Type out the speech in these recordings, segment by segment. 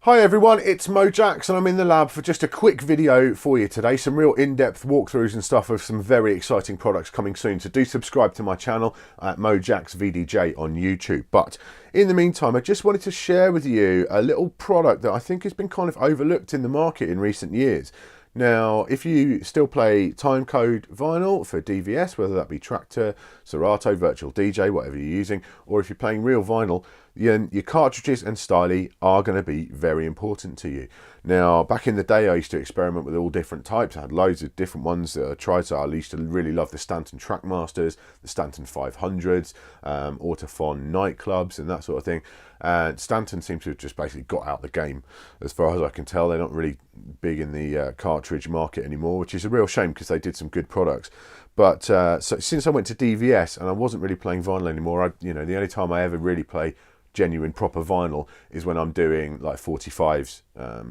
Hi everyone, it's Mojax and I'm in the lab for just a quick video for you today. Some real in-depth walkthroughs and stuff of some very exciting products coming soon. So do subscribe to my channel at Mojax VDJ on YouTube. But in the meantime, I just wanted to share with you a little product that I think has been kind of overlooked in the market in recent years. Now, if you still play timecode vinyl for DVS, whether that be Traktor, Serato, Virtual DJ, whatever you're using, or if you're playing real vinyl, your cartridges and styli are going to be very important to you. Now, back in the day, I used to experiment with all different types. I had loads of different ones that I tried. So I used to really love the Stanton Trackmasters, the Stanton 500s, Ortofon nightclubs and that sort of thing. And Stanton seems to have just basically got out the game. As far as I can tell, they're not really big in the cartridge market anymore, which is a real shame because they did some good products. But so since I went to DVS and I wasn't really playing vinyl anymore, the only time I ever really play genuine proper vinyl is when I'm doing like 45s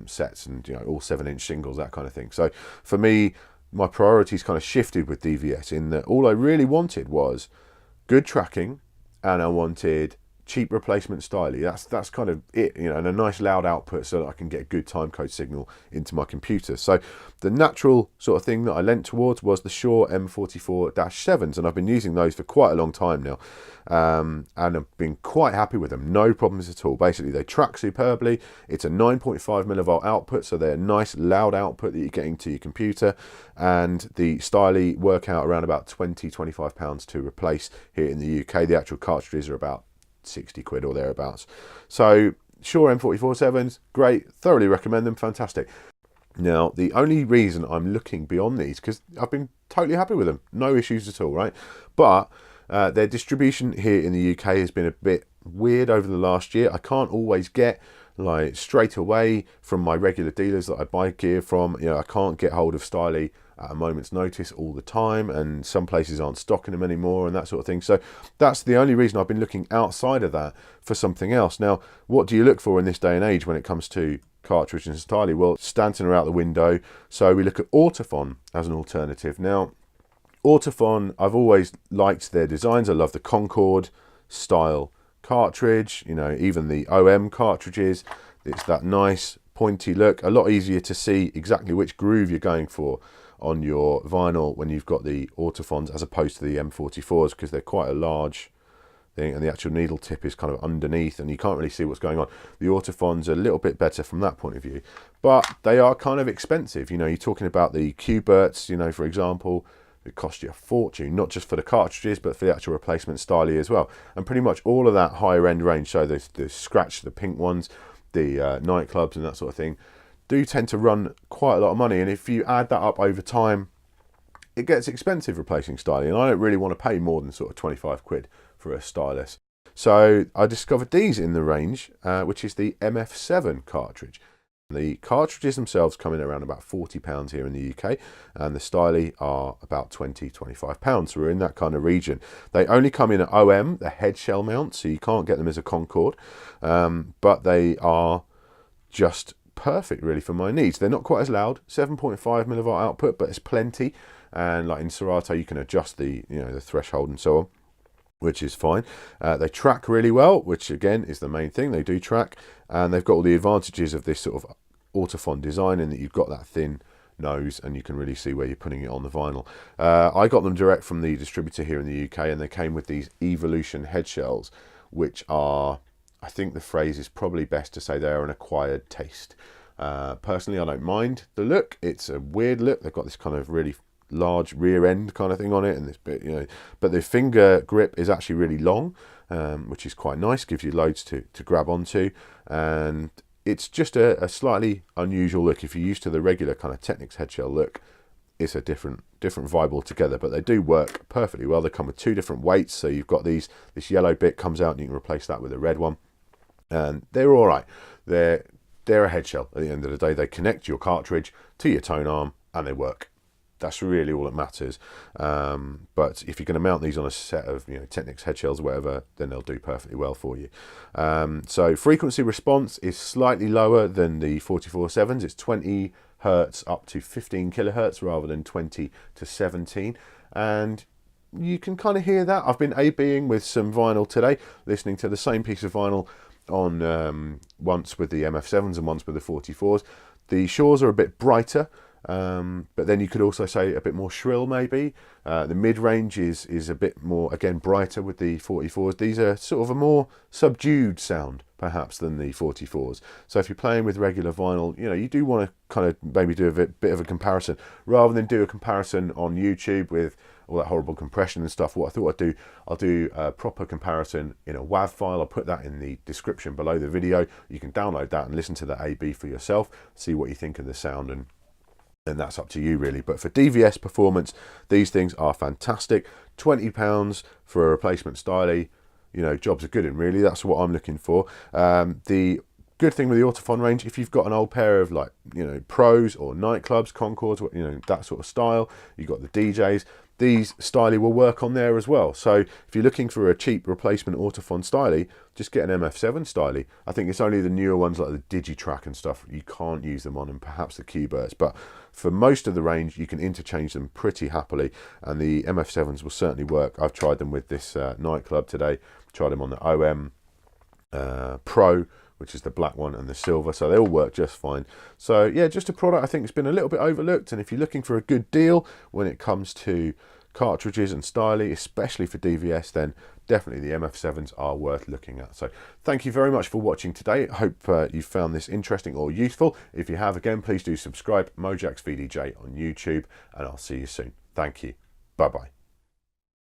sets and all 7-inch singles, that kind of thing. So for me, my priorities kind of shifted with DVS in that all I really wanted was good tracking and I wanted cheap replacement styli. That's kind of it, and a nice loud output so that I can get a good timecode signal into my computer. So the natural sort of thing that I leant towards was the Shure M44-7s, and I've been using those for quite a long time now, and I've been quite happy with them. No problems at all. Basically, they track superbly. It's a 9.5 millivolt output, so they're a nice loud output that you're getting to your computer, and the styli work out around about £20–25 to replace here in the UK. The actual cartridges are about 60 quid or thereabouts. So Shure M44-7s, great, thoroughly recommend them, fantastic. Now, the only reason I'm looking beyond these, because I've been totally happy with them, no issues at all, right? But their distribution here in the UK has been a bit weird over the last year. I can't always get like straight away from my regular dealers that I buy gear from. I can't get hold of styli at a moment's notice all the time, and some places aren't stocking them anymore and that sort of thing. So that's the only reason I've been looking outside of that for something else. Now, what do you look for in this day and age when it comes to cartridge and styli? Well, Stanton are out the window, so we look at Ortofon as an alternative. Now, Ortofon, I've always liked their designs. I love the Concorde style cartridge, even the OM cartridges. It's that nice pointy look, a lot easier to see exactly which groove you're going for on your vinyl when you've got the Ortofons as opposed to the M44s, because they're quite a large thing and the actual needle tip is kind of underneath and you can't really see what's going on. The Ortofons are a little bit better from that point of view, but they are kind of expensive. You're talking about the Q-Berts, for example. It cost you a fortune, not just for the cartridges, but for the actual replacement styli as well. And pretty much all of that higher end range, so the Scratch, the pink ones, the nightclubs and that sort of thing, do tend to run quite a lot of money. And if you add that up over time, it gets expensive replacing styli. And I don't really want to pay more than sort of 25 quid for a stylus. So I discovered these in the range, which is the MF7 cartridge. The cartridges themselves come in around about £40 here in the UK, and the styli are about £20–25. So we're in that kind of region. They only come in at OM, the head shell mount, so you can't get them as a Concorde, but they are just perfect really for my needs. They're not quite as loud, 7.5 millivolt output, but it's plenty. And like in Serato, you can adjust the the threshold and so on, which is fine. They track really well, which again is the main thing. They do track, and they've got all the advantages of this sort of Ortofon design in that you've got that thin nose and you can really see where you're putting it on the vinyl. I got them direct from the distributor here in the UK, and they came with these Evolution head shells, which are, I think the phrase is probably best to say, they're an acquired taste. Personally, I don't mind the look. It's a weird look. They've got this kind of really large rear end kind of thing on it, and this bit, but the finger grip is actually really long, which is quite nice, gives you loads to grab onto, and it's just a slightly unusual look. If you're used to the regular kind of Technics head shell look, it's a different vibe altogether, but they do work perfectly well. They come with two different weights, so you've got this yellow bit comes out and you can replace that with a red one, and they're all right. They're a head shell at the end of the day. They connect your cartridge to your tone arm and they work. That's really all that matters. But if you're going to mount these on a set of Technics head shells or whatever, then they'll do perfectly well for you. So frequency response is slightly lower than the 44-7s. It's 20 hertz up to 15 kilohertz rather than 20 to 17. And you can kind of hear that. I've been A-Bing with some vinyl today, listening to the same piece of vinyl on once with the MF7s and once with the 44s. The Shures are a bit brighter, but then you could also say a bit more shrill maybe. The mid-range is a bit more, again, brighter with the 44s. These are sort of a more subdued sound perhaps than the 44s. So if you're playing with regular vinyl, you know, you do want to kind of maybe do a bit of a comparison rather than do a comparison on YouTube with all that horrible compression and stuff. What I thought I'll do a proper comparison in a WAV file. I'll put that in the description below the video. You can download that and listen to the A/B for yourself, see what you think of the sound, and that's up to you really. But for DVS performance, these things are fantastic. £20 for a replacement stylie, you know, jobs are good, and really that's what I'm looking for. The good thing with the Ortofon range, if you've got an old pair of, like, you know, Pros or Nightclubs, Concords, you know, that sort of style, you've got the DJs, these stylie will work on there as well. So if you're looking for a cheap replacement Ortofon stylie, just get an MF7 stylie. I think it's only the newer ones like the Digitrack and stuff you can't use them on, and perhaps the Q-Berts, but for most of the range you can interchange them pretty happily, and the MF7s will certainly work. I've tried them with this Nightclub today, tried them on the OM Pro, which is the black one, and the silver, so they all work just fine. So yeah, just a product I think has been a little bit overlooked, and if you're looking for a good deal when it comes to cartridges and stylie, especially for DVS, then definitely the MF7s are worth looking at. So thank you very much for watching today. I hope you found this interesting or useful. If you have, again, please do subscribe. Mojax VDJ on YouTube, and I'll see you soon. Thank you. Bye bye.